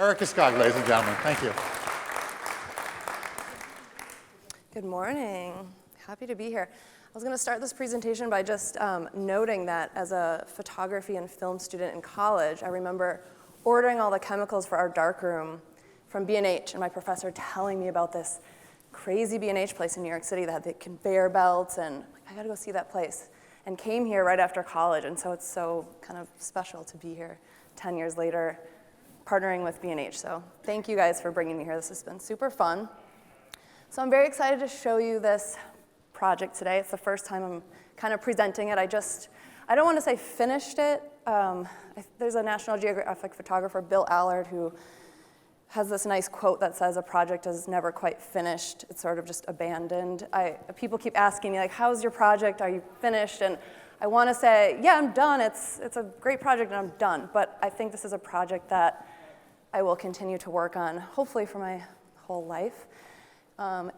Erika Skogg, ladies and gentlemen. Thank you. Good morning. Happy to be here. I was going to start this presentation by just noting that as a photography and film student in college, I remember ordering all the chemicals for our darkroom from B&H, and my professor telling me about this crazy B&H place in New York City that had the conveyor belts, and I got to go see that place. And came here right after college, and so it's so kind of special to be here 10 years later, partnering with B&H. So thank you guys for bringing me here. This has been super fun. So I'm very excited to show you this project today. It's the first time I'm kind of presenting it. I don't want to say finished it. There's a National Geographic photographer, Bill Allard, who has this nice quote that says, "A project is never quite finished. It's sort of just abandoned." People keep asking me, like, how's your project? Are you finished? And I want to say, yeah, I'm done. It's a great project and I'm done. But I think this is a project that I will continue to work on, hopefully for my whole life.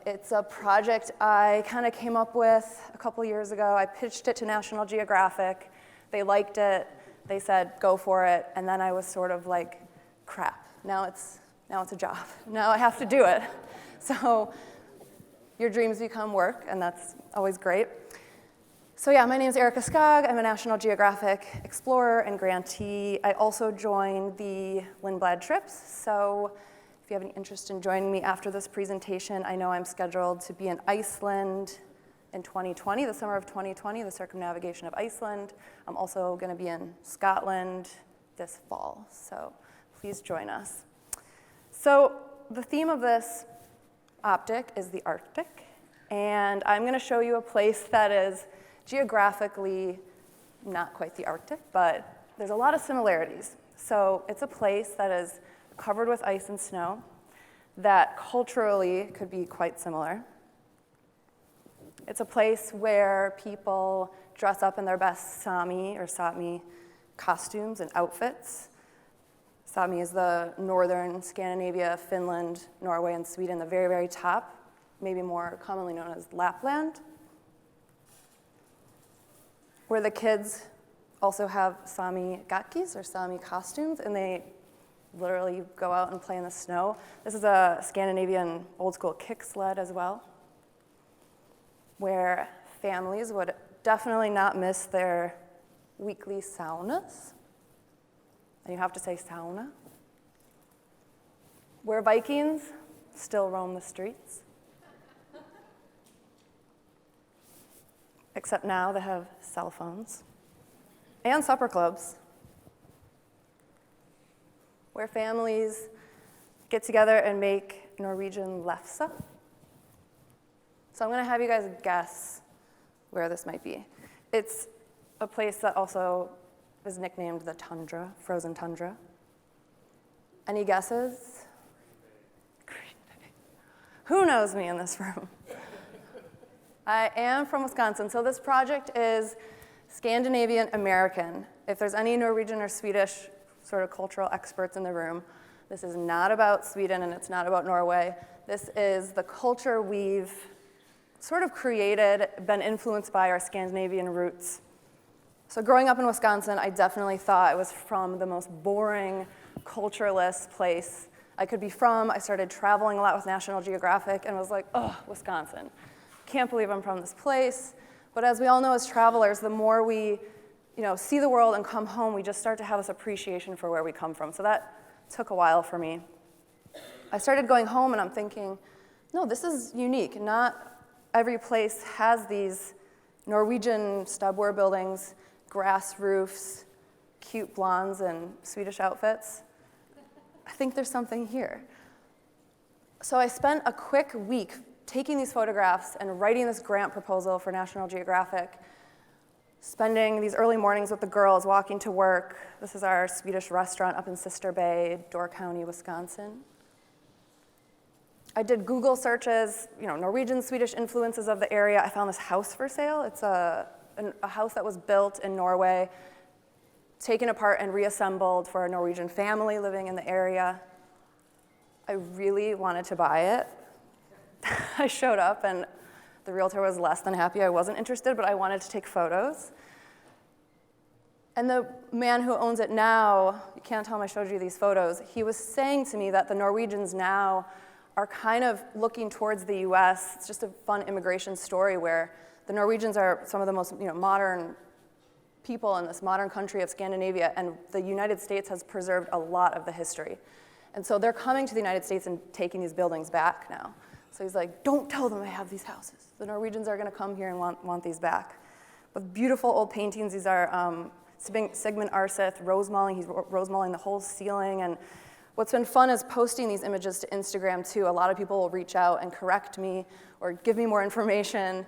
It's a project I kind of came up with a couple years ago. I pitched it to National Geographic. They liked it. They said, go for it. And then I was sort of like, crap, now it's a job. Now I have to do it. So your dreams become work, and that's always great. So yeah, my name is Erika Skogg. I'm a National Geographic Explorer and grantee. I also joined the Lindblad trips. So if you have any interest in joining me after this presentation, I know I'm scheduled to be in Iceland in 2020, the summer of 2020, the circumnavigation of Iceland. I'm also going to be in Scotland this fall, so please join us. So the theme of this optic is the Arctic, and I'm going to show you a place that is geographically not quite the Arctic, but there's a lot of similarities. So it's a place that is covered with ice and snow that culturally could be quite similar. It's a place where people dress up in their best Sami or Sapmi costumes and outfits. Sami is the northern Scandinavia, Finland, Norway, and Sweden, the very, very top, maybe more commonly known as Lapland, where the kids also have Sami gatkis or Sami costumes, and they literally go out and play in the snow. This is a Scandinavian old school kick sled as well, where families would definitely not miss their weekly saunas. And you have to say sauna. Where Vikings still roam the streets. Except now they have cell phones. And supper clubs. Where families get together and make Norwegian lefse. So I'm going to have you guys guess where this might be. It's a place that also is nicknamed the tundra, frozen tundra. Any guesses? Green Bay. Who knows me in this room? I am from Wisconsin, so this project is Scandinavian-American. If there's any Norwegian or Swedish sort of cultural experts in the room, this is not about Sweden and it's not about Norway. This is the culture we've sort of created, been influenced by our Scandinavian roots. So growing up in Wisconsin, I definitely thought I was from the most boring, cultureless place I could be from. I started traveling a lot with National Geographic and was like, oh, Wisconsin. Can't believe I'm from this place. But as we all know as travelers, the more we see the world and come home, we just start to have this appreciation for where we come from. So that took a while for me. I started going home and I'm thinking, no, this is unique. Not every place has these Norwegian stubboar buildings, grass roofs, cute blondes, and Swedish outfits. I think there's something here. So I spent a quick week taking these photographs and writing this grant proposal for National Geographic, spending these early mornings with the girls, walking to work. This is our Swedish restaurant up in Sister Bay, Door County, Wisconsin. I did Google searches, Norwegian, Swedish influences of the area. I found this house for sale. It's a house that was built in Norway, taken apart and reassembled for a Norwegian family living in the area. I really wanted to buy it. I showed up and the realtor was less than happy I wasn't interested, but I wanted to take photos. And the man who owns it now, you can't tell him I showed you these photos, he was saying to me that the Norwegians now are kind of looking towards the US. It's just a fun immigration story where the Norwegians are some of the most modern people in this modern country of Scandinavia, and the United States has preserved a lot of the history. And so they're coming to the United States and taking these buildings back now. So he's like, don't tell them I have these houses. The Norwegians are gonna come here and want these back. With beautiful old paintings, these are Sigmund Arseth rosemalling. He's rosemalling the whole ceiling. And what's been fun is posting these images to Instagram too. A lot of people will reach out and correct me or give me more information.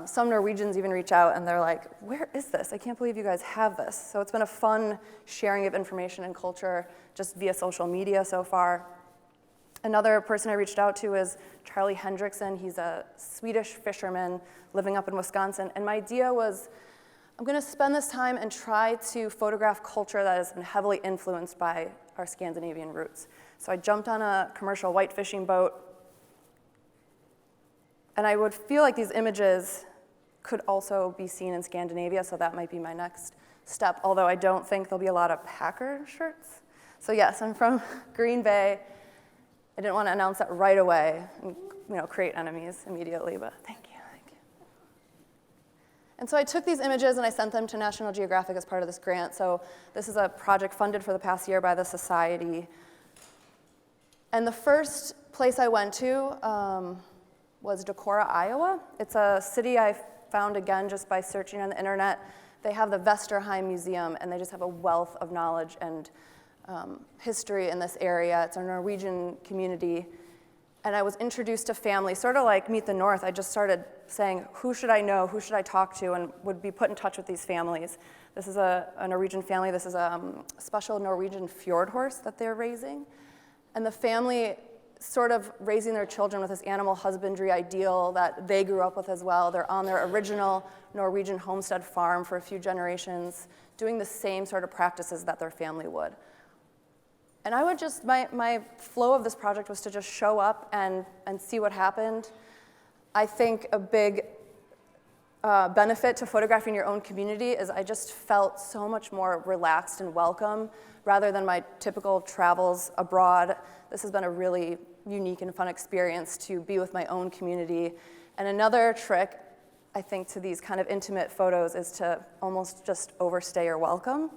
Some Norwegians even reach out and they're like, where is this? I can't believe you guys have this. So it's been a fun sharing of information and culture just via social media so far. Another person I reached out to is Charlie Hendrickson. He's a Swedish fisherman living up in Wisconsin. And my idea was, I'm gonna spend this time and try to photograph culture that has been heavily influenced by our Scandinavian roots. So I jumped on a commercial white fishing boat, and I would feel like these images could also be seen in Scandinavia, so that might be my next step, although I don't think there'll be a lot of Packer shirts. So yes, I'm from Green Bay. I didn't want to announce that right away and create enemies immediately, but thank you. And so I took these images and I sent them to National Geographic as part of this grant. So this is a project funded for the past year by the Society. And the first place I went to was Decorah, Iowa. It's a city I found again just by searching on the internet. They have the Vesterheim Museum, and they just have a wealth of knowledge and history in this area. It's a Norwegian community. And I was introduced to family, sort of like Meet the North. I just started saying, who should I know, who should I talk to, and would be put in touch with these families. This is a Norwegian family. This is a special Norwegian fjord horse that they're raising. And the family sort of raising their children with this animal husbandry ideal that they grew up with as well. They're on their original Norwegian homestead farm for a few generations, doing the same sort of practices that their family would. And I would just, my flow of this project was to just show up and see what happened. I think a big benefit to photographing your own community is I just felt so much more relaxed and welcome rather than my typical travels abroad. This has been a really unique and fun experience to be with my own community. And another trick, I think, to these kind of intimate photos is to almost just overstay your welcome.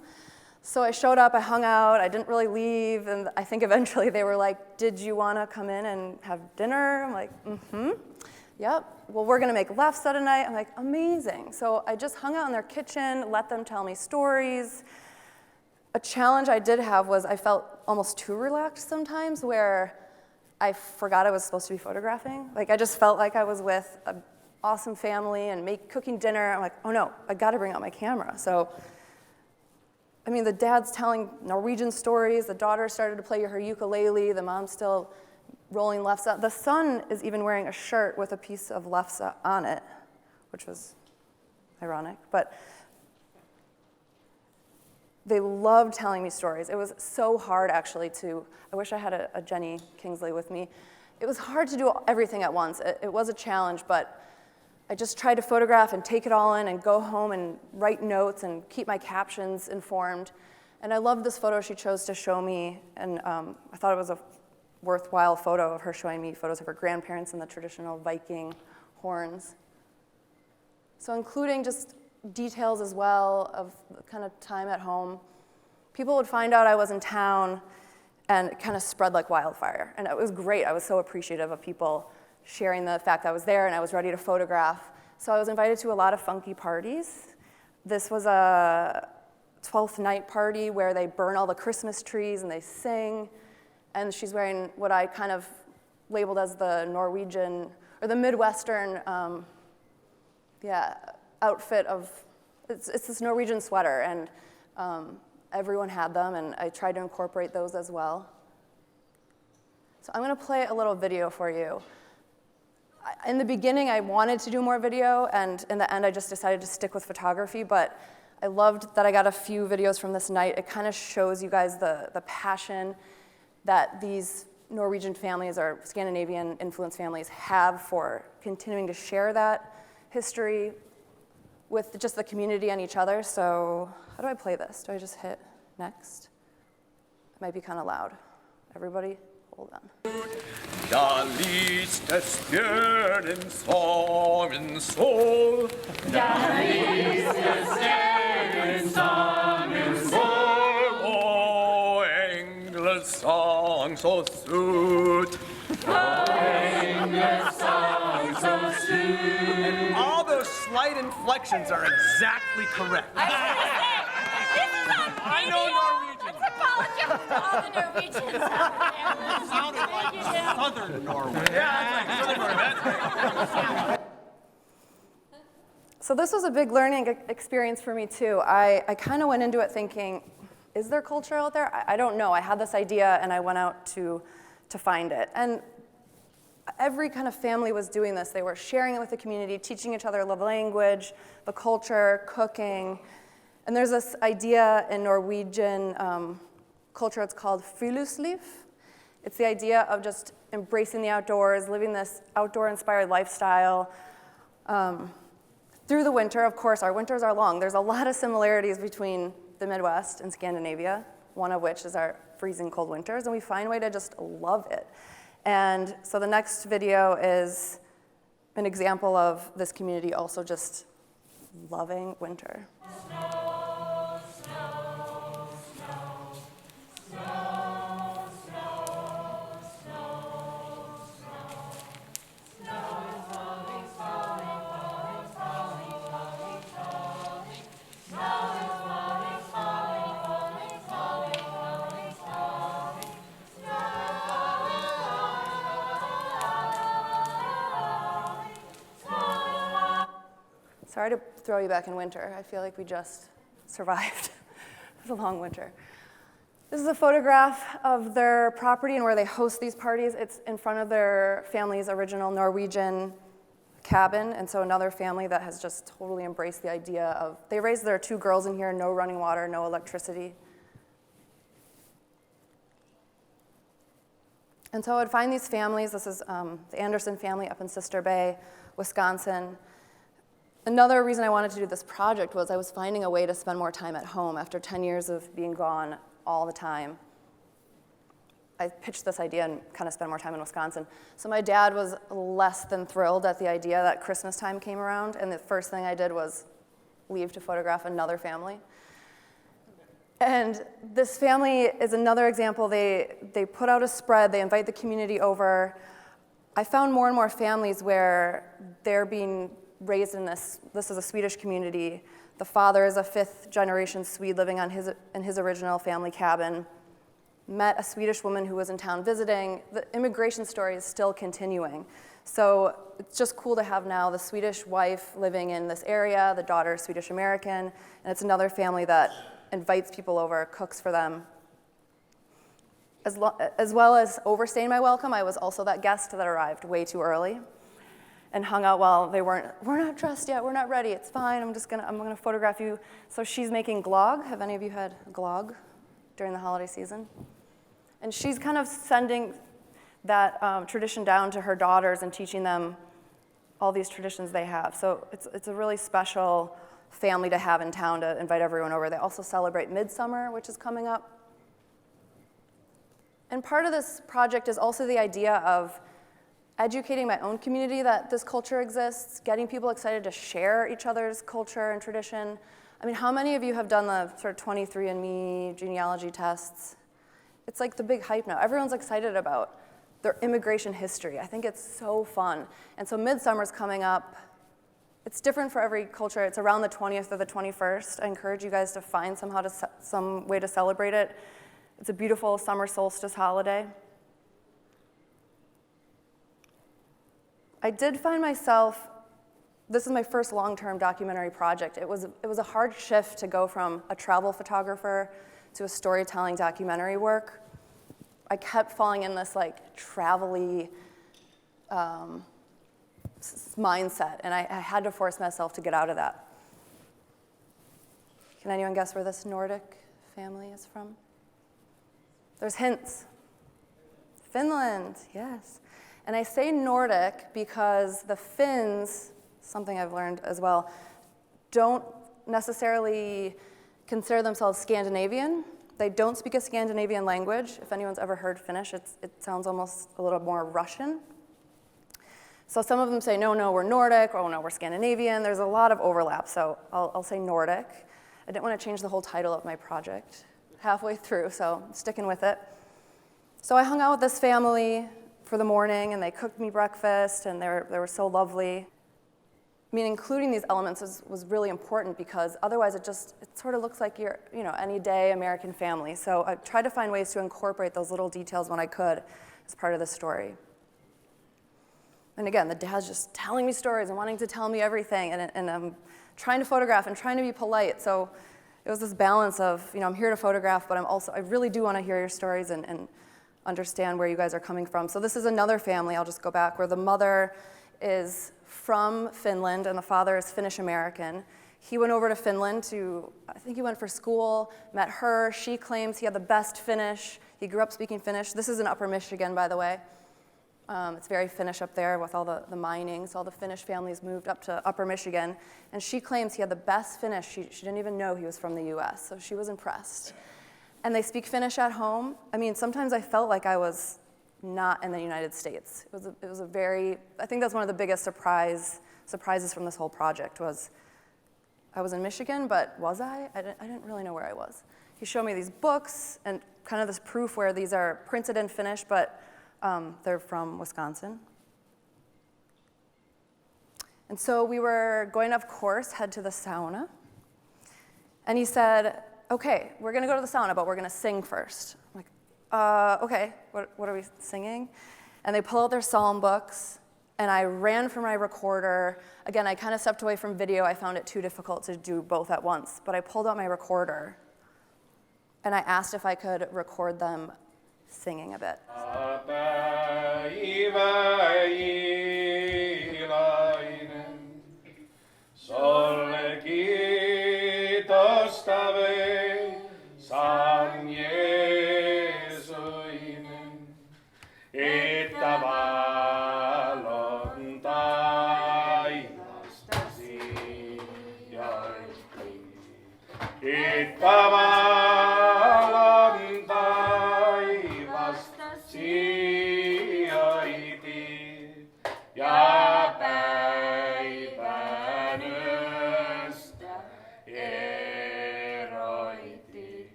So I showed up, I hung out, I didn't really leave, and I think eventually they were like, did you want to come in and have dinner? I'm like, yep. Well, we're going to make lefse tonight. I'm like, amazing. So I just hung out in their kitchen, let them tell me stories. A challenge I did have was I felt almost too relaxed sometimes, where I forgot I was supposed to be photographing. Like, I just felt like I was with an awesome family and cooking dinner. I'm like, oh no, I got to bring out my camera. So I mean, the dad's telling Norwegian stories, the daughter started to play her ukulele, the mom's still rolling lefse. The son is even wearing a shirt with a piece of lefse on it, which was ironic, but they loved telling me stories. It was so hard, actually, I wish I had a Jenny Kingsley with me. It was hard to do everything at once. It was a challenge, but I just tried to photograph and take it all in and go home and write notes and keep my captions informed. And I loved this photo she chose to show me, and I thought it was a worthwhile photo of her showing me photos of her grandparents in the traditional Viking horns. So including just details as well of kind of time at home. People would find out I was in town, and it kind of spread like wildfire. And it was great. I was so appreciative of people sharing the fact I was there and I was ready to photograph. So I was invited to a lot of funky parties. This was a 12th night party where they burn all the Christmas trees and they sing. And she's wearing what I kind of labeled as the Norwegian, or the Midwestern, outfit of, it's this Norwegian sweater, and everyone had them, and I tried to incorporate those as well. So I'm gonna play a little video for you. In the beginning, I wanted to do more video, and in the end, I just decided to stick with photography, but I loved that I got a few videos from this night. It kind of shows you guys the passion that these Norwegian families or Scandinavian influenced families have for continuing to share that history. with just the community and each other. So how do I play this? Do I just hit next? It might be kind of loud. Everybody, hold on. Da liegt es Björn in Song in Soul. Da liegt es Björn in Song in Soul. Oh, Engels song so sweet. Oh, Engels song so sweet. And all those slight inflections are exactly correct. I know Norwegian. Let's apologize to all the Norwegians out there. Sounded like Southern Norway. Yeah, that's right. Southern Norway, that's right. So this was a big learning experience for me too. I kind of went into it thinking, is there culture out there? I don't know. I had this idea and I went out to find it. And every kind of family was doing this. They were sharing it with the community, teaching each other the language, the culture, cooking. And there's this idea in Norwegian culture, it's called friluftsliv. It's the idea of just embracing the outdoors, living this outdoor-inspired lifestyle. Through the winter, of course, our winters are long. There's a lot of similarities between the Midwest and Scandinavia, one of which is our freezing cold winters, and we find a way to just love it. And so the next video is an example of this community also just loving winter. Sorry to throw you back in winter. I feel like we just survived. It was a long winter. This is a photograph of their property and where they host these parties. It's in front of their family's original Norwegian cabin, and so another family that has just totally embraced the idea of, they raised their 2 girls in here, no running water, no electricity. And so I would find these families. This is the Anderson family up in Sister Bay, Wisconsin. Another reason I wanted to do this project was I was finding a way to spend more time at home after 10 years of being gone all the time. I pitched this idea and kind of spend more time in Wisconsin. So my dad was less than thrilled at the idea that Christmas time came around, and the first thing I did was leave to photograph another family. And this family is another example. They put out a spread, they invite the community over. I found more and more families where they're being raised in this is a Swedish community. The father is a 5th generation Swede living in his original family cabin. Met a Swedish woman who was in town visiting. The immigration story is still continuing. So it's just cool to have now the Swedish wife living in this area, the daughter is Swedish-American, and it's another family that invites people over, cooks for them. As well as overstaying my welcome, I was also that guest that arrived way too early and hung out while we're not dressed yet, we're not ready, it's fine, I'm gonna photograph you. So she's making glögg. Have any of you had glögg during the holiday season? And she's kind of sending that tradition down to her daughters and teaching them all these traditions they have. So it's a really special family to have in town to invite everyone over. They also celebrate Midsummer, which is coming up. And part of this project is also the idea of educating my own community that this culture exists, getting people excited to share each other's culture and tradition. I mean, how many of you have done the sort of 23andMe genealogy tests? It's like the big hype now. Everyone's excited about their immigration history. I think it's so fun. And so Midsummer's coming up. It's different for every culture. It's around the 20th or the 21st. I encourage you guys to find some way to celebrate it. It's a beautiful summer solstice holiday. I did find myself, this is my first long-term documentary project. It was a hard shift to go from a travel photographer to a storytelling documentary work. I kept falling in this like travel-y mindset, and I had to force myself to get out of that. Can anyone guess where this Nordic family is from? There's hints. Finland, yes. And I say Nordic because the Finns, something I've learned as well, don't necessarily consider themselves Scandinavian. They don't speak a Scandinavian language. If anyone's ever heard Finnish, it sounds almost a little more Russian. So some of them say, no, we're Nordic, or oh, no, we're Scandinavian. There's a lot of overlap, so I'll say Nordic. I didn't want to change the whole title of my project halfway through, so I'm sticking with it. So I hung out with this family for the morning, and they cooked me breakfast, and they were so lovely. I mean, including these elements was really important because otherwise it sort of looks like you're, any day American family. So I tried to find ways to incorporate those little details when I could as part of the story. And again, the dad's just telling me stories and wanting to tell me everything, and I'm trying to photograph and trying to be polite. So it was this balance of, I'm here to photograph, but I really do want to hear your stories and understand where you guys are coming from. So this is another family, I'll just go back, where the mother is from Finland, and the father is Finnish-American. He went over to Finland I think he went for school, met her. She claims he had the best Finnish. He grew up speaking Finnish. This is in Upper Michigan, by the way. It's very Finnish up there with all the mining, so all the Finnish families moved up to Upper Michigan. And she claims he had the best Finnish. She didn't even know he was from the US, so she was impressed. And they speak Finnish at home. I mean, sometimes I felt like I was not in the United States. It was a very, I think that's one of the biggest surprises from this whole project was I was in Michigan, but was I? I didn't really know where I was. He showed me these books and kind of this proof where these are printed in Finnish, but they're from Wisconsin. And so we were going to, of course, head to the sauna. And he said, okay, we're going to go to the sauna, but we're going to sing first. I'm like, okay, what are we singing? And they pull out their psalm books, and I ran for my recorder. Again, I kind of stepped away from video. I found it too difficult to do both at once, but I pulled out my recorder, and I asked if I could record them singing a bit.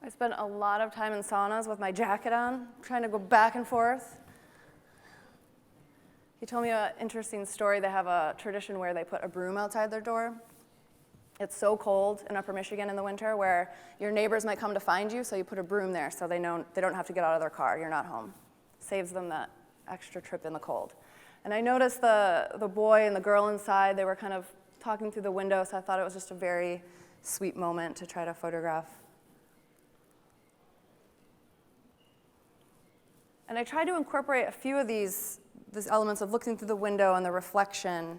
I spent a lot of time in saunas with my jacket on, trying to go back and forth. He told me an interesting story. They have a tradition where they put a broom outside their door. It's so cold in Upper Michigan in the winter where your neighbors might come to find you, so you put a broom there so they know they don't have to get out of their car. You're not home. Saves them that extra trip in the cold. And I noticed the boy and the girl inside, they were kind of talking through the window, so I thought it was just a very sweet moment to try to photograph. And I tried to incorporate a few of these elements of looking through the window and the reflection.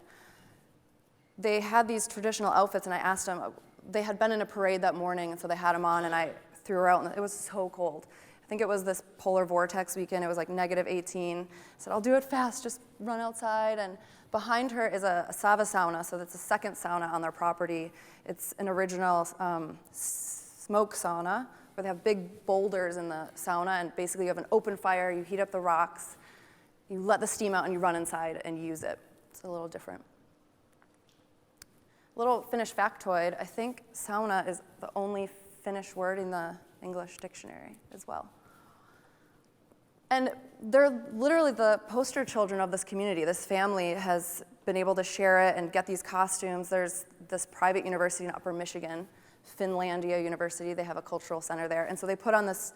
They had these traditional outfits, and I asked them, they had been in a parade that morning, and so they had them on, and I threw her out, and it was so cold. I think it was this polar vortex weekend. It was like -18. I said, I'll do it fast, just run outside. And behind her is a Sava sauna, so that's a second sauna on their property. It's an original smoke sauna, where they have big boulders in the sauna, and basically you have an open fire, you heat up the rocks, you let the steam out, and you run inside and use it. It's a little different. Little Finnish factoid, I think sauna is the only Finnish word in the English dictionary as well. And they're literally the poster children of this community. This family has been able to share it and get these costumes. There's this private university in Upper Michigan, Finlandia University. They have a cultural center there. And so they put on this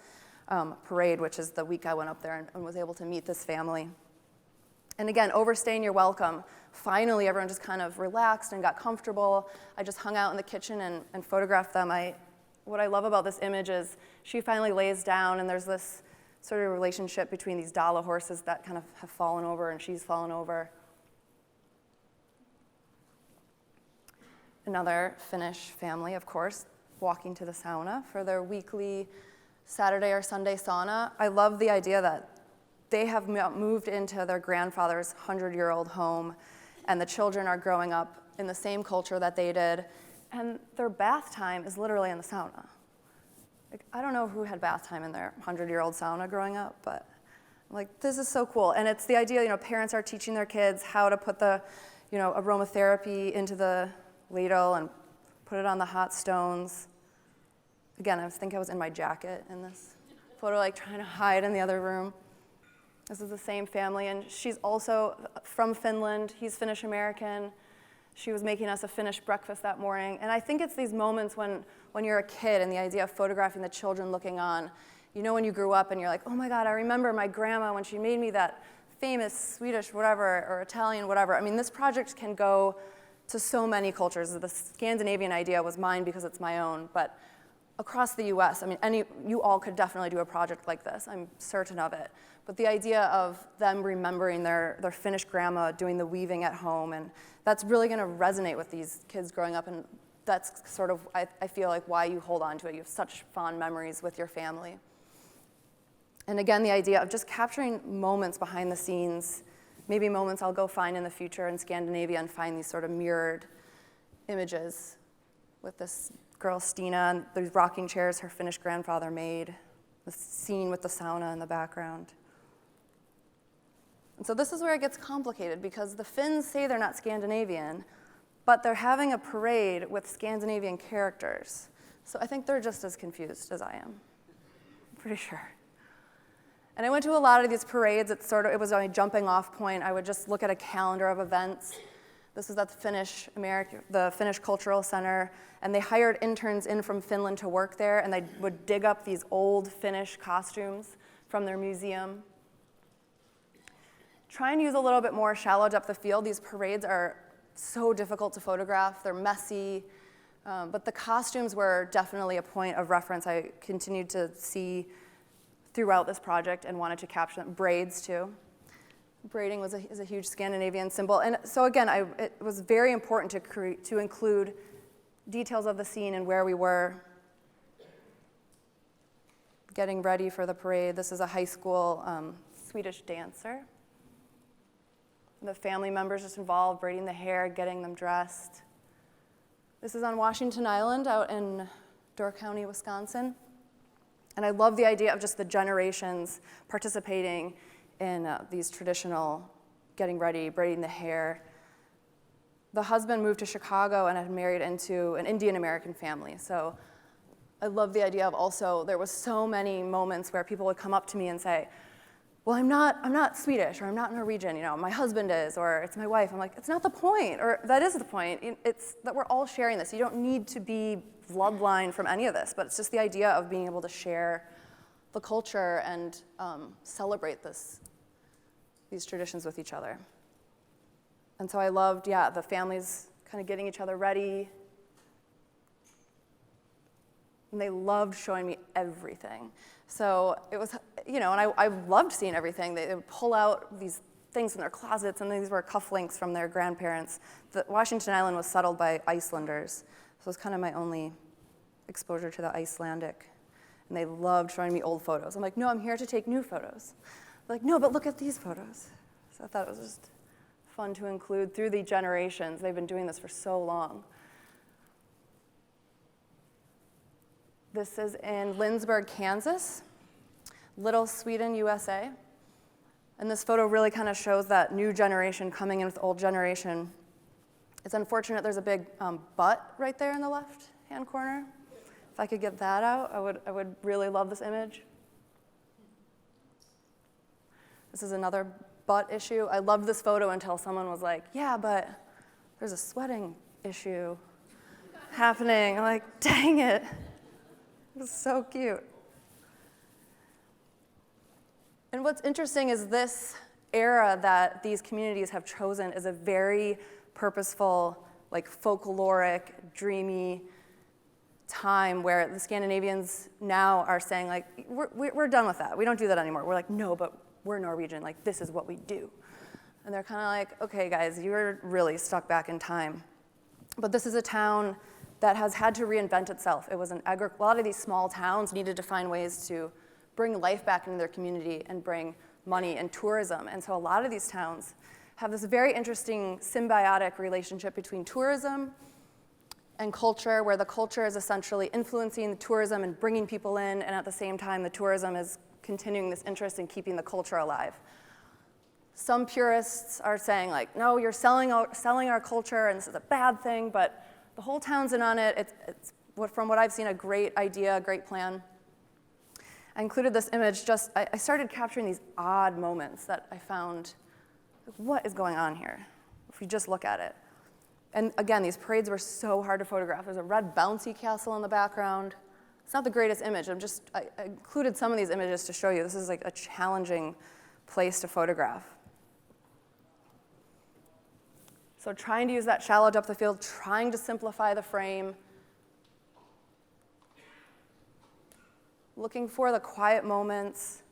parade, which is the week I went up there and was able to meet this family. And again, overstaying your welcome. Finally, everyone just kind of relaxed and got comfortable. I just hung out in the kitchen and photographed them. What I love about this image is she finally lays down, and there's this sort of relationship between these Dala horses that kind of have fallen over, and she's fallen over. another Finnish family, of course, walking to the sauna for their weekly Saturday or Sunday sauna. I love the idea that they have moved into their grandfather's 100-year-old home, and the children are growing up in the same culture that they did, and their bath time is literally in the sauna. Like, I don't know who had bath time in their 100-year-old sauna growing up, but I'm like, this is so cool. And it's the idea, parents are teaching their kids how to put the, aromatherapy into the ladle and put it on the hot stones. Again, I think I was in my jacket in this photo, like trying to hide in the other room. This is the same family, and she's also from Finland. He's Finnish-American. She was making us a Finnish breakfast that morning. And I think it's these moments when you're a kid and the idea of photographing the children looking on. When you grew up and you're like, oh my God, I remember my grandma when she made me that famous Swedish whatever or Italian whatever. I mean, this project can go to so many cultures. The Scandinavian idea was mine because it's my own, but across the US, you all could definitely do a project like this. I'm certain of it. But the idea of them remembering their Finnish grandma doing the weaving at home, and that's really going to resonate with these kids growing up, and that's sort of, I feel like, why you hold on to it. You have such fond memories with your family. And again, the idea of just capturing moments behind the scenes, maybe moments I'll go find in the future in Scandinavia and find these sort of mirrored images with this girl, Stina, and these rocking chairs her Finnish grandfather made, the scene with the sauna in the background. And so this is where it gets complicated, because the Finns say they're not Scandinavian, but they're having a parade with Scandinavian characters. So I think they're just as confused as I am. I'm pretty sure. And I went to a lot of these parades. It was my jumping off point. I would just look at a calendar of events. This was at the Finnish Cultural Center, and they hired interns in from Finland to work there, and they would dig up these old Finnish costumes from their museum. Try and use a little bit more shallow depth of field. These parades are so difficult to photograph. They're messy, but the costumes were definitely a point of reference I continued to see throughout this project and wanted to capture them. Braids, too. Braiding is a huge Scandinavian symbol. And so again, it was very important to include details of the scene and where we were getting ready for the parade. This is a high school Swedish dancer. The family members just involved, braiding the hair, getting them dressed. This is on Washington Island out in Door County, Wisconsin. And I love the idea of just the generations participating in these traditional getting ready, braiding the hair. The husband moved to Chicago and had married into an Indian-American family. So I love the idea of also, there was so many moments where people would come up to me and say, well, I'm not Swedish, or I'm not Norwegian, my husband is, or it's my wife. I'm like, it's not the point, or that is the point. It's that we're all sharing this. You don't need to be bloodline from any of this, but it's just the idea of being able to share the culture and celebrate these traditions with each other. And so I loved, the families kind of getting each other ready. And they loved showing me everything. So it was, and I loved seeing everything. They would pull out these things from their closets, and these were cufflinks from their grandparents. Washington Island was settled by Icelanders, so it was kind of my only exposure to the Icelandic. And they loved showing me old photos. I'm like, no, I'm here to take new photos. They're like, no, but look at these photos. So I thought it was just fun to include through the generations. They've been doing this for so long. This is in Lindsborg, Kansas, Little Sweden, USA. And this photo really kind of shows that new generation coming in with the old generation. It's unfortunate there's a big butt right there in the left-hand corner. If I could get that out, I would really love this image. This is another butt issue. I loved this photo until someone was like, yeah, but there's a sweating issue happening. I'm like, dang it. It was so cute. And what's interesting is this era that these communities have chosen is a very purposeful, like folkloric, dreamy time where the Scandinavians now are saying, like, we're done with that. We don't do that anymore. We're like, no, but we're Norwegian. Like, this is what we do. And they're kind of like, okay, guys, you're really stuck back in time. But this is a town that has had to reinvent itself. It was a lot of these small towns needed to find ways to bring life back into their community and bring money and tourism. And so a lot of these towns have this very interesting symbiotic relationship between tourism and culture, where the culture is essentially influencing the tourism and bringing people in, and at the same time, the tourism is continuing this interest in keeping the culture alive. Some purists are saying, like, no, you're selling our culture, and this is a bad thing, but the whole town's in on it. It's from what I've seen, a great idea, a great plan. I included this image I started capturing these odd moments that I found, what is going on here, if you just look at it. And again, these parades were so hard to photograph. There's a red bouncy castle in the background. It's not the greatest image. I included some of these images to show you. This is like a challenging place to photograph. So trying to use that shallow depth of field, trying to simplify the frame, looking for the quiet moments,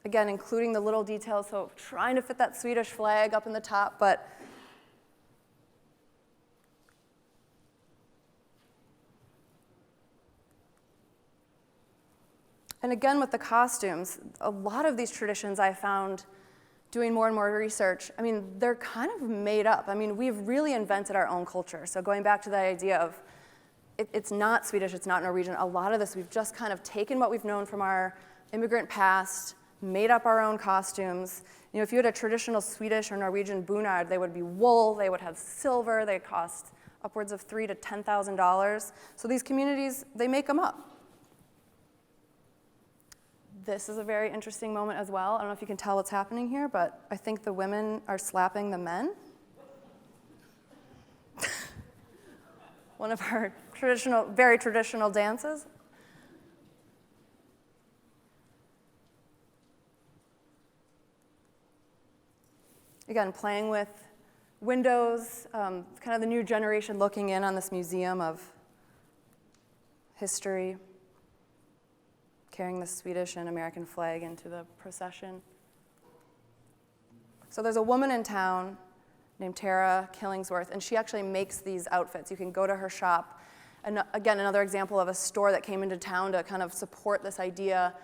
again, including the little details, so trying to fit that Swedish flag up in the top, but and again, with the costumes, a lot of these traditions I found doing more and more research, I mean, they're kind of made up. I mean, we've really invented our own culture. So going back to the idea of it's not Swedish, it's not Norwegian, a lot of this, we've just kind of taken what we've known from our immigrant past, made up our own costumes. You know, if you had a traditional Swedish or Norwegian bunad, they would be wool, they would have silver, they cost upwards of $3,000 to $10,000. So these communities, they make them up. This is a very interesting moment as well. I don't know if you can tell what's happening here, but I think the women are slapping the men. One of our very traditional dances. Again, playing with windows, kind of the new generation looking in on this museum of history, carrying the Swedish and American flag into the procession. So there's a woman in town named Tara Killingsworth, and she actually makes these outfits. You can go to her shop. And again, another example of a store that came into town to kind of support this idea.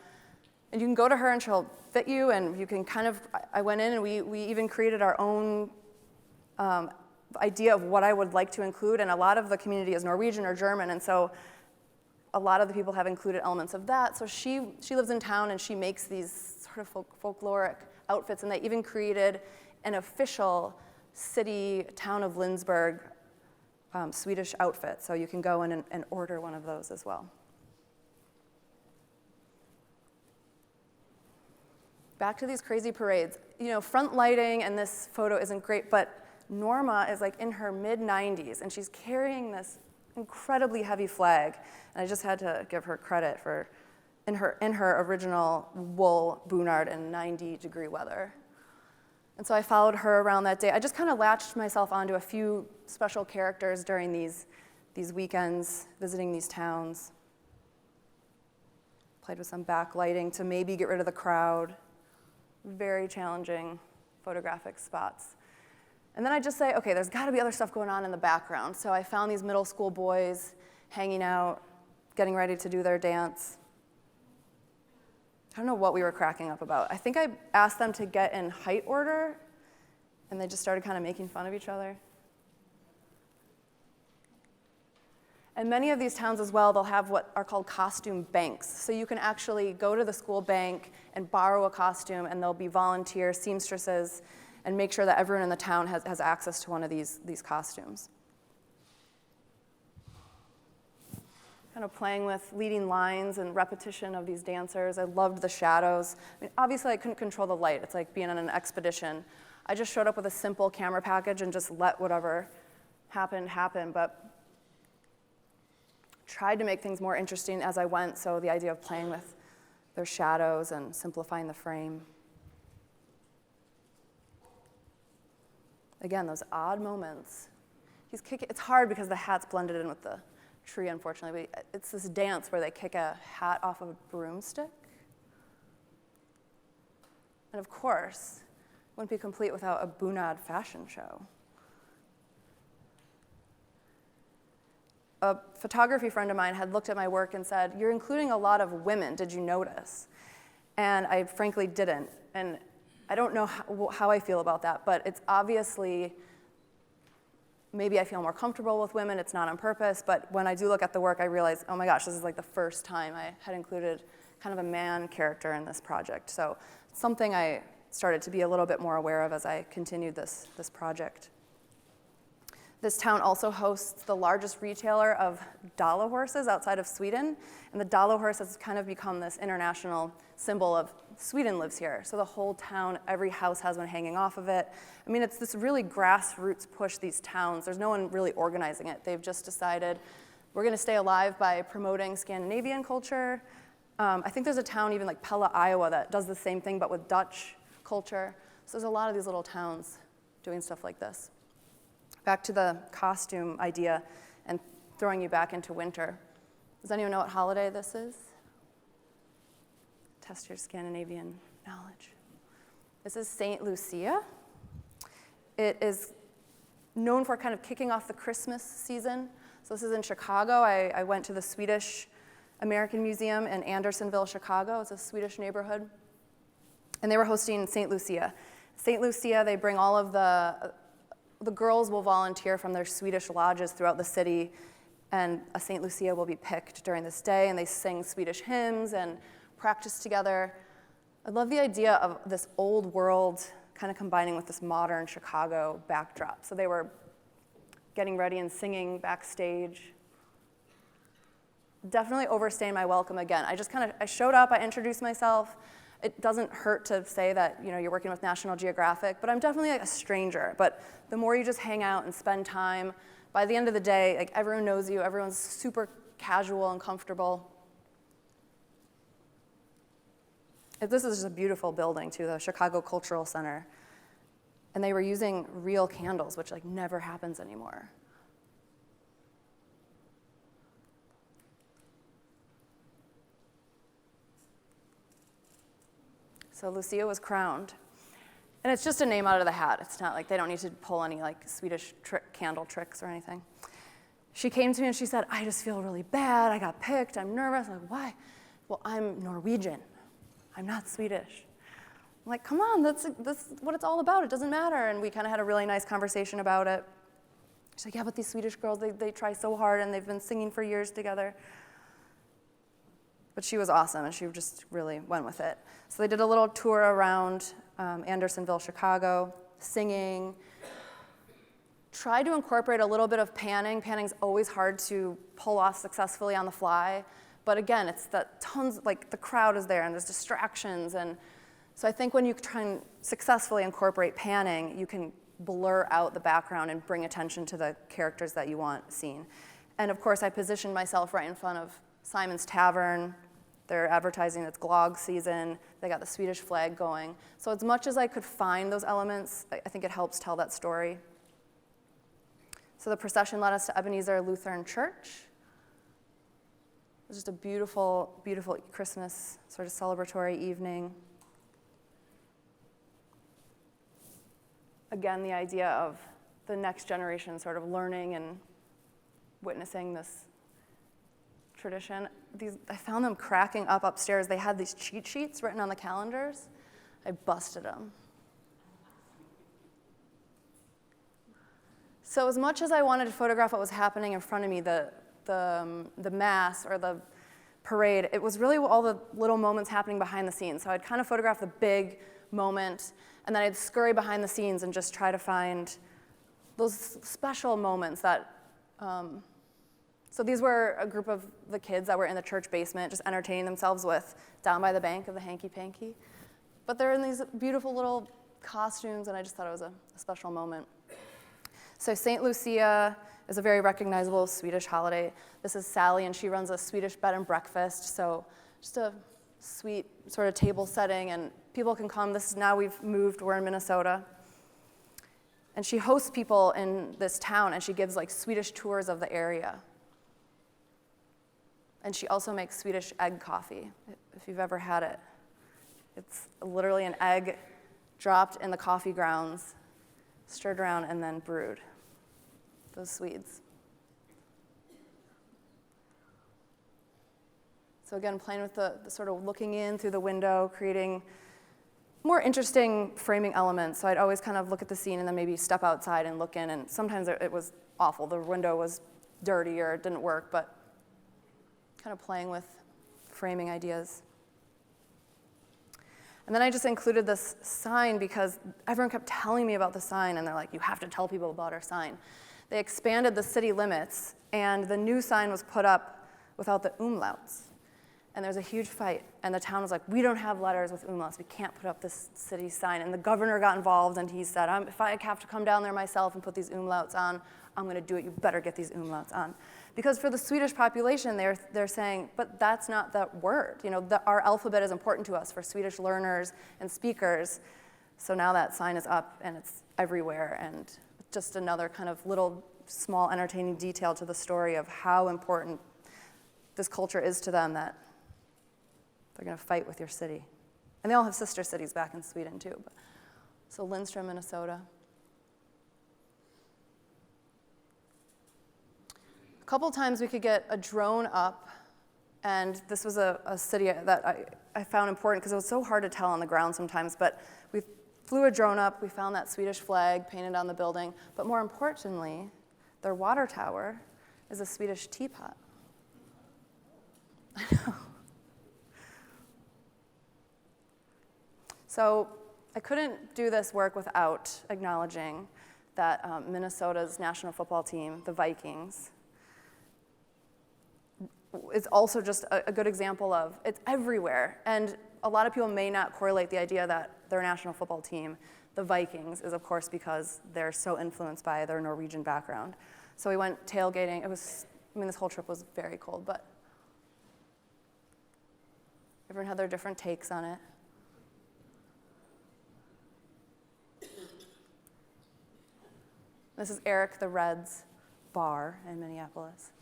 And you can go to her and she'll fit you, and you can kind of, I went in and we even created our own idea of what I would like to include, and a lot of the community is Norwegian or German, and so a lot of the people have included elements of that. So she lives in town and she makes these sort of folkloric outfits, and they even created an official city, town of Lindsberg, Swedish outfit. So you can go in and order one of those as well. Back to these crazy parades. You know, front lighting and this photo isn't great, but Norma is like in her mid-90s and she's carrying this incredibly heavy flag. And I just had to give her credit for in her original wool bunad in 90-degree weather. And so I followed her around that day. I just kind of latched myself onto a few special characters during these weekends, visiting these towns. Played with some backlighting to maybe get rid of the crowd. Very challenging photographic spots. And then I just say, okay, there's got to be other stuff going on in the background. So I found these middle school boys hanging out, getting ready to do their dance. I don't know what we were cracking up about. I think I asked them to get in height order, and they just started kind of making fun of each other. And many of these towns as well, they'll have what are called costume banks. So you can actually go to the school bank and borrow a costume, and there'll be volunteer seamstresses and make sure that everyone in the town has access to one of these costumes. Kind of playing with leading lines and repetition of these dancers. I loved the shadows. I mean, obviously I couldn't control the light. It's like being on an expedition. I just showed up with a simple camera package and just let whatever happened happen, but tried to make things more interesting as I went, so the idea of playing with their shadows and simplifying the frame. Again, those odd moments. He's kicking. It's hard because the hat's blended in with the tree, unfortunately, but it's this dance where they kick a hat off of a broomstick. And of course, wouldn't be complete without a bunad fashion show. a photography friend of mine had looked at my work and said, "You're including a lot of women, did you notice?" And I frankly didn't. And I don't know how I feel about that, but it's obviously, maybe I feel more comfortable with women, it's not on purpose, but when I do look at the work, I realize, oh my gosh, this is like the first time I had included kind of a man character in this project. So it's something I started to be a little bit more aware of as I continued this project. This town also hosts the largest retailer of Dala horses outside of Sweden, and the Dala horse has kind of become this international symbol of Sweden lives here. So the whole town, every house has one hanging off of it. I mean, it's this really grassroots push, these towns. There's no one really organizing it. They've just decided we're gonna stay alive by promoting Scandinavian culture. I think there's a town, even like Pella, Iowa, that does the same thing, but with Dutch culture. So there's a lot of these little towns doing stuff like this. Back to the costume idea and throwing you back into winter. Does anyone know what holiday this is? Test your Scandinavian knowledge. This is St. Lucia. It is known for kind of kicking off the Christmas season. So this is in Chicago. I went to the Swedish-American Museum in Andersonville, Chicago. It's a Swedish neighborhood. And they were hosting St. Lucia. St. Lucia, they bring all of the girls will volunteer from their Swedish lodges throughout the city, and a St. Lucia will be picked during this day, and they sing Swedish hymns and practice together. I love the idea of this old world kind of combining with this modern Chicago backdrop. So they were getting ready and singing backstage. Definitely overstaying my welcome again. I showed up, I introduced myself. It doesn't hurt to say that you're working with National Geographic, but I'm definitely like a stranger. But the more you just hang out and spend time, by the end of the day, like everyone knows you, everyone's super casual and comfortable. This is just a beautiful building too, the Chicago Cultural Center. And they were using real candles, which like never happens anymore. So Lucia was crowned. And it's just a name out of the hat. It's not like they don't need to pull any like Swedish candle tricks or anything. She came to me and she said, "I just feel really bad. I got picked. I'm nervous." I'm like, "Why?" "Well, I'm Norwegian. I'm not Swedish." I'm like, "Come on, that's what it's all about. It doesn't matter." And we kind of had a really nice conversation about it. She's like, "Yeah, but these Swedish girls, they try so hard and they've been singing for years together." But she was awesome, and she just really went with it. So they did a little tour around Andersonville, Chicago, singing. Tried to incorporate a little bit of panning. Panning's always hard to pull off successfully on the fly. But again, it's that tons, like the crowd is there, and there's distractions. And so I think when you try and successfully incorporate panning, you can blur out the background and bring attention to the characters that you want seen. And of course, I positioned myself right in front of Simon's Tavern. They're advertising it's Glögg season. They got the Swedish flag going. So as much as I could find those elements, I think it helps tell that story. So the procession led us to Ebenezer Lutheran Church. It was just a beautiful, beautiful Christmas sort of celebratory evening. Again, the idea of the next generation sort of learning and witnessing this tradition. I found them cracking up upstairs. They had these cheat sheets written on the calendars. I busted them. So as much as I wanted to photograph what was happening in front of me, the mass or the parade, it was really all the little moments happening behind the scenes. So I'd kind of photograph the big moment, and then I'd scurry behind the scenes and just try to find those special moments that, so these were a group of the kids that were in the church basement just entertaining themselves with Down by the Bank of the Hanky Panky. But they're in these beautiful little costumes, and I just thought it was a special moment. So St. Lucia is a very recognizable Swedish holiday. This is Sally, and she runs a Swedish bed and breakfast, so just a sweet sort of table setting, and people can come. Now we've moved, we're in Minnesota. And she hosts people in this town, and she gives like Swedish tours of the area. And she also makes Swedish egg coffee, if you've ever had it. It's literally an egg dropped in the coffee grounds, stirred around, and then brewed. Those Swedes. So again, playing with the sort of looking in through the window, creating more interesting framing elements. So I'd always kind of look at the scene and then maybe step outside and look in, and sometimes it was awful. The window was dirty or it didn't work, but kind of playing with framing ideas. And then I just included this sign because everyone kept telling me about the sign, and they're like, you have to tell people about our sign. They expanded the city limits, and the new sign was put up without the umlauts. And there was a huge fight, and the town was like, we don't have letters with umlauts. We can't put up this city sign. And the governor got involved, and he said, if I have to come down there myself and put these umlauts on, I'm going to do it. You better get these umlauts on. Because for the Swedish population, they're saying, but that's not that word. You know, our alphabet is important to us for Swedish learners and speakers. So now that sign is up, and it's everywhere, and just another kind of little, small, entertaining detail to the story of how important this culture is to them, that they're going to fight with your city. And they all have sister cities back in Sweden, too. So Lindström, Minnesota. A couple times we could get a drone up, and this was a city that I found important because it was so hard to tell on the ground sometimes, but we flew a drone up, we found that Swedish flag painted on the building, but more importantly, their water tower is a Swedish teapot. I know. So I couldn't do this work without acknowledging that Minnesota's national football team, the Vikings, is also just a good example of it's everywhere. And a lot of people may not correlate the idea that their national football team, the Vikings, is of course because they're so influenced by their Norwegian background. So we went tailgating. This whole trip was very cold, but everyone had their different takes on it. This is Eric the Red's bar in Minneapolis.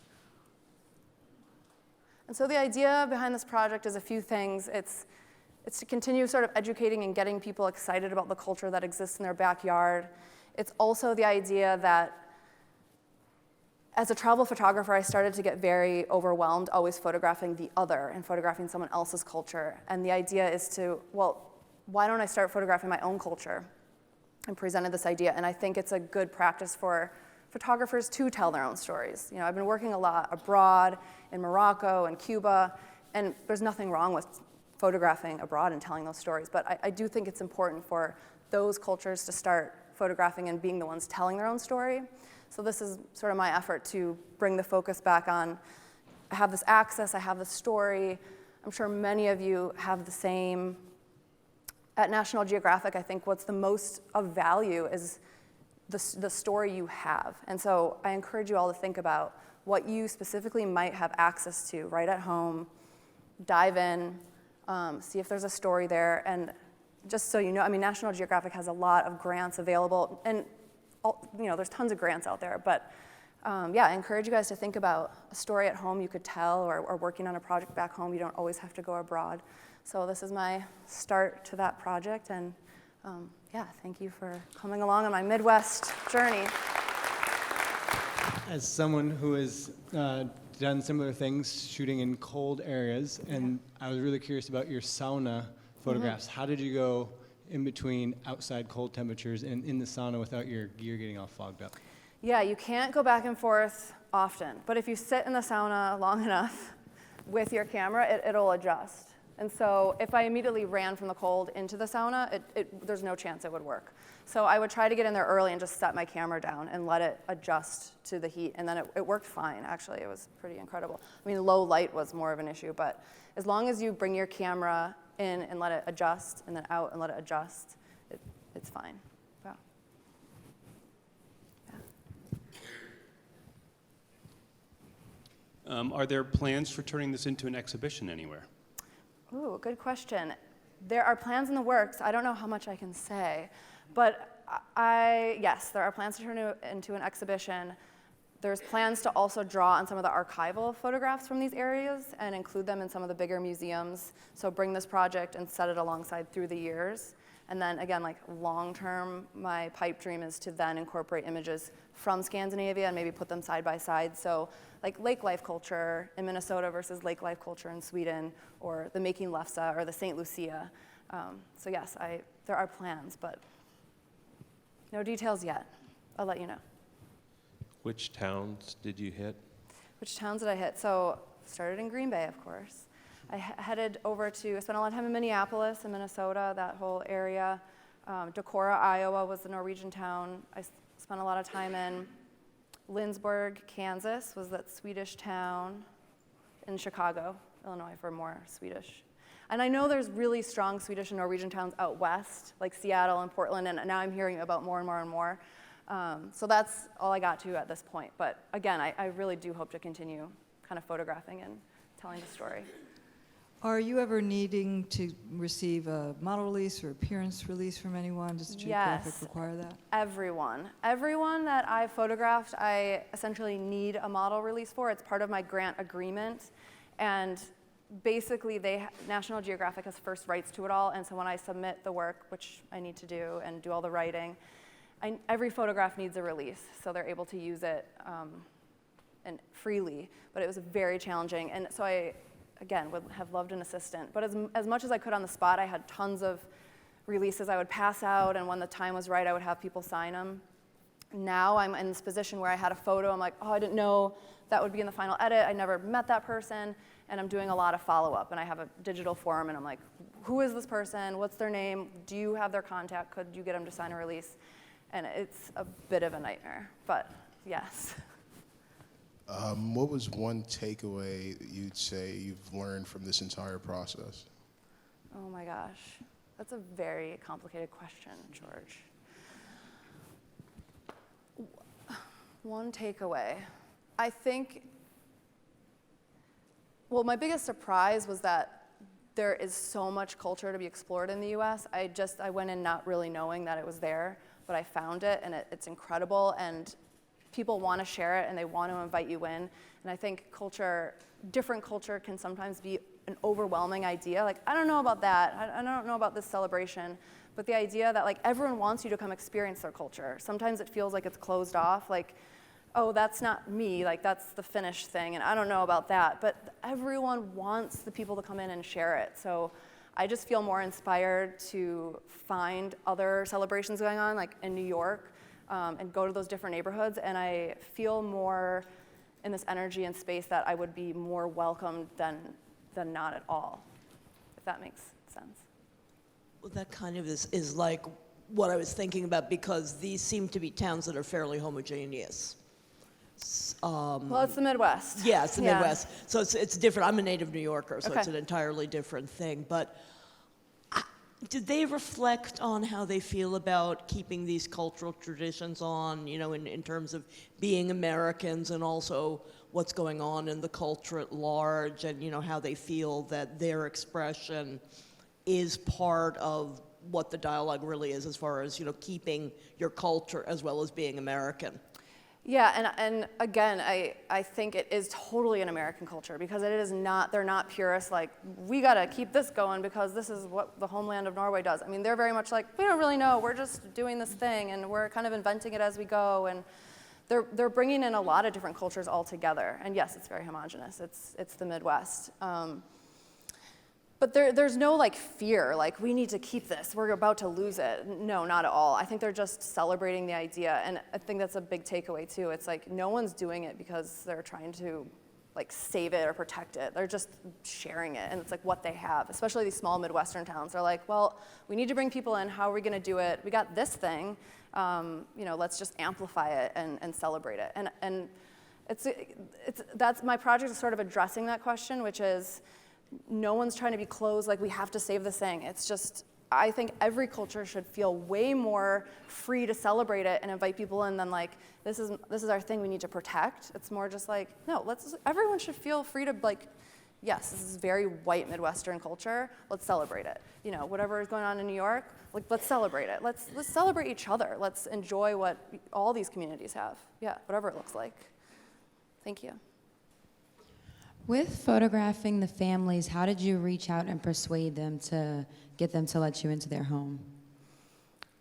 And so the idea behind this project is a few things. It's to continue sort of educating and getting people excited about the culture that exists in their backyard. It's also the idea that as a travel photographer, I started to get very overwhelmed always photographing the other and photographing someone else's culture. And the idea is to, well, why don't I start photographing my own culture? And presented this idea, and I think it's a good practice for photographers to tell their own stories. You know, I've been working a lot abroad in Morocco and Cuba, and there's nothing wrong with photographing abroad and telling those stories, but I do think it's important for those cultures to start photographing and being the ones telling their own story. So this is sort of my effort to bring the focus back on, I have this access, I have this story. I'm sure many of you have the same. At National Geographic, I think what's the most of value is the story you have. And so I encourage you all to think about what you specifically might have access to right at home, dive in, see if there's a story there. And just so you know, National Geographic has a lot of grants available, and there's tons of grants out there. But I encourage you guys to think about a story at home you could tell, or working on a project back home. You don't always have to go abroad. So this is my start to that project, and thank you for coming along on my Midwest journey. As someone who has done similar things, shooting in cold areas, and I was really curious about your sauna photographs. How did you go in between outside cold temperatures and in the sauna without your gear getting all fogged up? Yeah, you can't go back and forth often, but if you sit in the sauna long enough with your camera, it'll adjust. And so if I immediately ran from the cold into the sauna, there's no chance it would work. So I would try to get in there early and just set my camera down and let it adjust to the heat. And then it worked fine, actually. It was pretty incredible. Low light was more of an issue, but as long as you bring your camera in and let it adjust, and then out and let it adjust, it's fine. Are there plans for turning this into an exhibition anywhere? Ooh, good question. There are plans in the works. I don't know how much I can say, but yes, there are plans to turn it into an exhibition. There's plans to also draw on some of the archival photographs from these areas and include them in some of the bigger museums. So bring this project and set it alongside through the years. And then again, like long term, my pipe dream is to then incorporate images from Scandinavia and maybe put them side by side. So like lake life culture in Minnesota versus lake life culture in Sweden, or the making lefse or the St. Lucia. So yes, there are plans, but no details yet. I'll let you know. Which towns did you hit? Which towns did I hit? So started in Green Bay, of course. I headed over I spent a lot of time in Minneapolis and Minnesota, that whole area. Decorah, Iowa was the Norwegian town I spent a lot of time in. Lindsborg, Kansas was that Swedish town. In Chicago, Illinois for more Swedish. And I know there's really strong Swedish and Norwegian towns out west, like Seattle and Portland, and now I'm hearing about more and more and more. So that's all I got to at this point. But again, I really do hope to continue kind of photographing and telling the story. Are you ever needing to receive a model release or appearance release from anyone? Does Geographic require that? Everyone that I photographed, I essentially need a model release for. It's part of my grant agreement. And basically, National Geographic has first rights to it all. And so when I submit the work, which I need to do and do all the writing, every photograph needs a release. So they're able to use it and freely. But it was very challenging. And so again, would have loved an assistant. But as much as I could on the spot, I had tons of releases I would pass out, and when the time was right, I would have people sign them. Now I'm in this position where I had a photo, I'm like, oh, I didn't know that would be in the final edit. I never met that person, and I'm doing a lot of follow-up, and I have a digital form, and I'm like, who is this person? What's their name? Do you have their contact? Could you get them to sign a release? And it's a bit of a nightmare, but yes. What was one takeaway that you'd say you've learned from this entire process? Oh my gosh, that's a very complicated question, George. One takeaway. I think, well, my biggest surprise was that there is so much culture to be explored in the US. I went in not really knowing that it was there, but I found it, and it's incredible, and people want to share it and they want to invite you in. And I think different culture can sometimes be an overwhelming idea. Like, I don't know about that. I don't know about this celebration. But the idea that like everyone wants you to come experience their culture. Sometimes it feels like it's closed off. Like, oh, that's not me. Like, that's the Finnish thing. And I don't know about that. But everyone wants the people to come in and share it. So I just feel more inspired to find other celebrations going on, like in New York. And go to those different neighborhoods, and I feel more in this energy and space that I would be more welcomed than not at all, if that makes sense. Well, that kind of is like what I was thinking about, because these seem to be towns that are fairly homogeneous. Well, it's the Midwest. Yeah, it's the Midwest. So it's different. I'm a native New Yorker, so Okay. it's an entirely different thing. But did they reflect on how they feel about keeping these cultural traditions on, in terms of being Americans, and also what's going on in the culture at large, and, how they feel that their expression is part of what the dialogue really is, as far as, keeping your culture as well as being American? Yeah, and again, I think it is totally an American culture, because it is not, they're not purists like, we gotta keep this going because this is what the homeland of Norway does. I mean, they're very much like, we don't really know, we're just doing this thing and we're kind of inventing it as we go, and they're bringing in a lot of different cultures all together. And yes, it's very homogenous, it's the Midwest. But there's no like fear, like we need to keep this, we're about to lose it. No, not at all. I think they're just celebrating the idea, and I think that's a big takeaway too. It's like no one's doing it because they're trying to like save it or protect it. They're just sharing it, and it's like what they have, especially these small Midwestern towns. They're like, well, we need to bring people in, how are we gonna do it? We got this thing, let's just amplify it and celebrate it. And that's my project is sort of addressing that question, which is, no one's trying to be closed, like we have to save this thing. It's just, I think every culture should feel way more free to celebrate it and invite people in than like, this is our thing we need to protect. It's more just like, no, everyone should feel free to like, yes, this is very white Midwestern culture, let's celebrate it. Whatever is going on in New York, like let's celebrate it. Let's celebrate each other. Let's enjoy what all these communities have. Yeah, whatever it looks like. Thank you. With photographing the families, how did you reach out and persuade them to get them to let you into their home?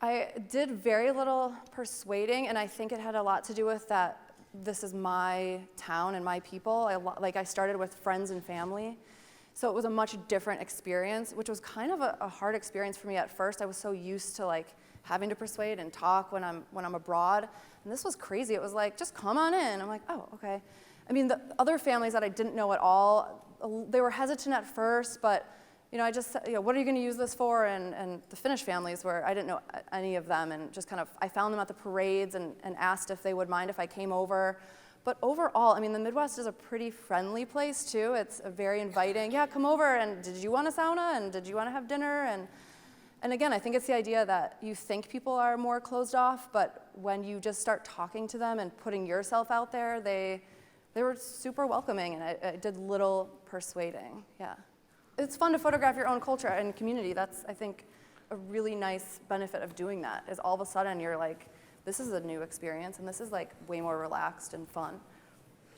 I did very little persuading, and I think it had a lot to do with that this is my town and my people. I started with friends and family, so it was a much different experience, which was kind of a hard experience for me at first. I was so used to like having to persuade and talk when I'm abroad, and this was crazy. It was like, just come on in. I'm like, oh, okay. I mean, the other families that I didn't know at all, they were hesitant at first, but I just said, what are you going to use this for? And the Finnish families were, I didn't know any of them, and just kind of, I found them at the parades and asked if they would mind if I came over. But overall, I mean, the Midwest is a pretty friendly place too. It's a very inviting, yeah, come over, and did you want a sauna? And did you want to have dinner? And again, I think it's the idea that you think people are more closed off, but when you just start talking to them and putting yourself out there, they were super welcoming, and I did little persuading, yeah. It's fun to photograph your own culture and community. That's, I think, a really nice benefit of doing that, is all of a sudden you're like, this is a new experience, and this is like way more relaxed and fun.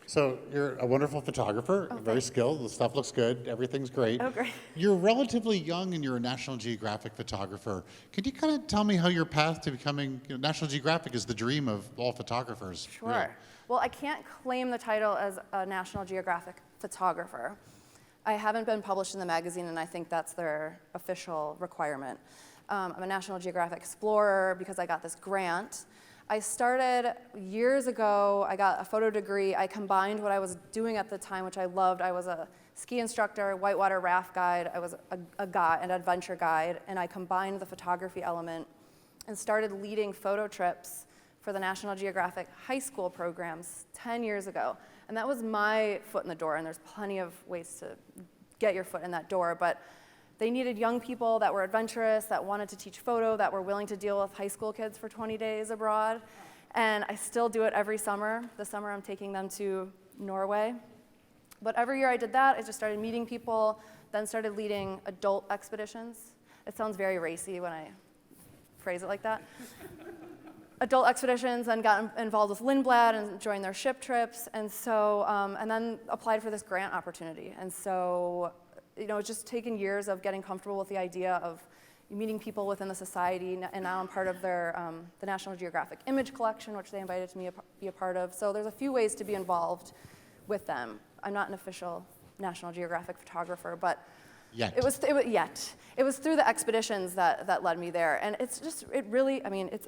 So you're a wonderful photographer, very skilled, the stuff looks good, everything's great. Oh, great. You're relatively young and you're a National Geographic photographer. Could you kind of tell me how your path to becoming, National Geographic is the dream of all photographers? Sure. Really. Well, I can't claim the title as a National Geographic photographer. I haven't been published in the magazine, and I think that's their official requirement. I'm a National Geographic Explorer because I got this grant. I started years ago. I got a photo degree. I combined what I was doing at the time, which I loved. I was a ski instructor, whitewater raft guide. I was a guide, an adventure guide, and I combined the photography element and started leading photo trips for the National Geographic high school programs 10 years ago. And that was my foot in the door, and there's plenty of ways to get your foot in that door, but they needed young people that were adventurous, that wanted to teach photo, that were willing to deal with high school kids for 20 days abroad. And I still do it every summer. This summer I'm taking them to Norway. But every year I did that. I just started meeting people, then started leading adult expeditions. It sounds very racy when I phrase it like that. Adult expeditions, and got involved with Lindblad and joined their ship trips, and so, and then applied for this grant opportunity. And so, it's just taken years of getting comfortable with the idea of meeting people within the society, and now I'm part of their, the National Geographic Image Collection, which they invited me to be a part of. So there's a few ways to be involved with them. I'm not an official National Geographic photographer, but Yet. It was through the expeditions that led me there. And it's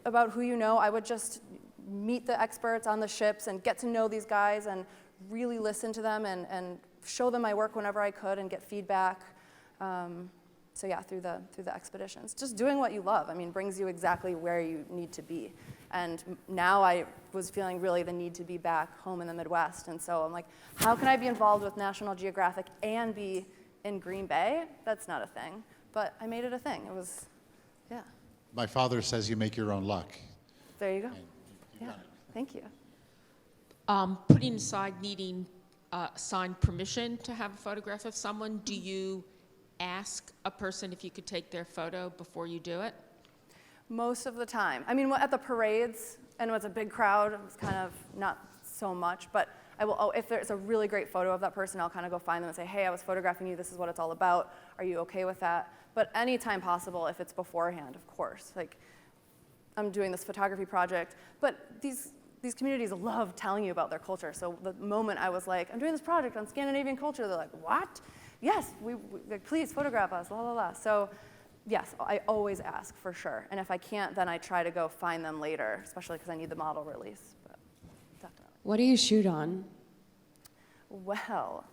about who you know. I would just meet the experts on the ships and get to know these guys and really listen to them and show them my work whenever I could and get feedback. So yeah, through the expeditions. Just doing what you love, brings you exactly where you need to be. And now I was feeling really the need to be back home in the Midwest. And so I'm like, how can I be involved with National Geographic and be in Green Bay? That's not a thing, but I made it a thing. It was, yeah. My father says you make your own luck. There you go. Yeah, thank you. Putting aside needing signed permission to have a photograph of someone, do you ask a person if you could take their photo before you do it? Most of the time. At the parades, and when it's a big crowd, it's kind of not so much, but I will, if there's a really great photo of that person, I'll kind of go find them and say, hey, I was photographing you, this is what it's all about. Are you okay with that? But anytime possible, if it's beforehand, of course. Like, I'm doing this photography project, but these communities love telling you about their culture. So the moment I was like, I'm doing this project on Scandinavian culture, they're like, what? Yes, please photograph us, la la la. So yes, I always ask for sure. And if I can't, then I try to go find them later, especially because I need the model release. But definitely. What do you shoot on? Well,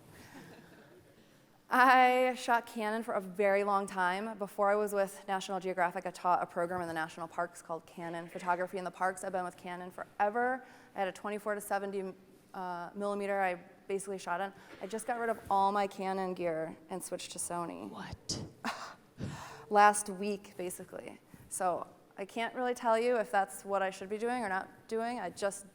I shot Canon for a very long time. Before I was with National Geographic, I taught a program in the national parks called Canon Photography in the Parks. I've been with Canon forever. I had a 24 to 70 millimeter I basically shot on. I just got rid of all my Canon gear and switched to Sony. What? Last week, basically. So I can't really tell you if that's what I should be doing or not doing. I just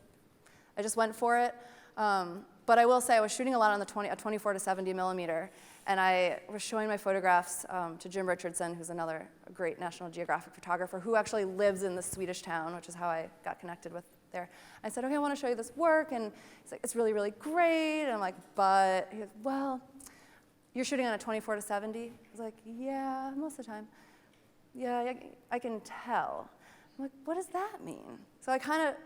went for it. But I will say I was shooting a lot on a 24 to 70 millimeter, and I was showing my photographs to Jim Richardson, who's another great National Geographic photographer, who actually lives in the Swedish town, which is how I got connected with there. I said, okay, I want to show you this work, and he's like, it's really, really great. And I'm like, but, he goes, well, you're shooting on a 24 to 70? I was like, yeah, most of the time. Yeah, I can tell. I'm like, what does that mean? So it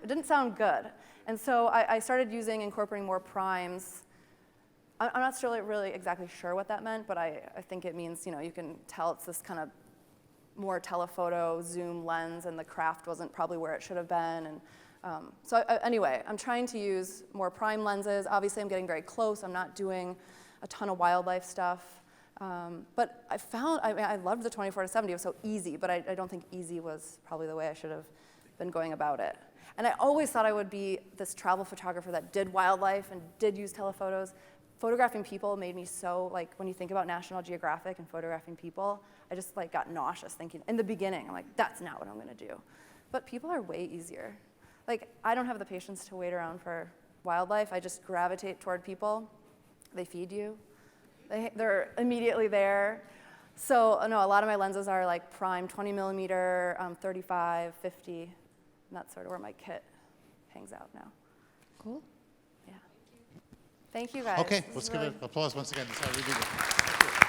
didn't sound good. And so I started incorporating more primes. I'm not really exactly sure what that meant, but I think it means, you can tell it's this kind of more telephoto zoom lens, and the craft wasn't probably where it should have been. And anyway, I'm trying to use more prime lenses. Obviously, I'm getting very close. I'm not doing a ton of wildlife stuff. But I loved the 24-70. It was so easy, but I don't think easy was probably the way I should have been going about it. And I always thought I would be this travel photographer that did wildlife and did use telephotos. Photographing people made me so, when you think about National Geographic and photographing people, I just got nauseous thinking, in the beginning, I'm like, that's not what I'm gonna do. But people are way easier. I don't have the patience to wait around for wildlife. I just gravitate toward people. They feed you. They're immediately there. So, no, a lot of my lenses are prime 20 millimeter, 35, 50, and that's sort of where my kit hangs out now. Cool. Yeah. Thank you, guys. Okay, let's give an applause once again. That's how we do it.